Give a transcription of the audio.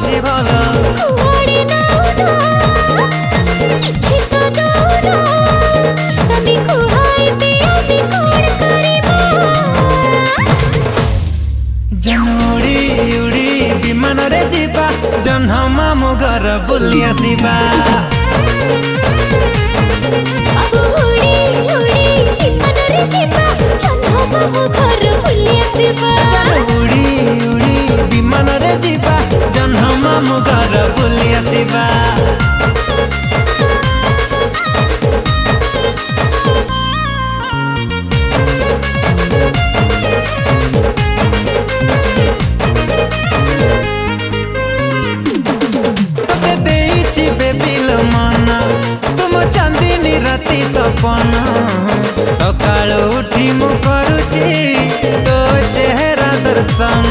ଅଛି ଭଲ କୁଆଡ଼େ ନାଉନ କିଛି ତ ଦଉନ ତମେ କୁହାଇବେ ଆମେ କଣ କରିବା ଉଡ଼ି ଉଡ଼ି ବିମାନରେ ଯିବା ଜହ୍ନ ମାମୁଁ ଘର ବୁଲି ଆସିବା ବାବୁ ଉଡ଼ି ଉଡ଼ି ବିମାନରେ ଯିବା ଜହ୍ନ ମାମୁଁ ଘର ବୁଲି ଆସିବା ଉଡ଼ି ଉଡ଼ି ବିମାନରେ ଯିବା ଜହ୍ନ ମାମୁଁ ଘର ବୁଲି ଆସିବା चांदनी राति सपन सकाल उठी मु करुची तो चेहरा दर्शन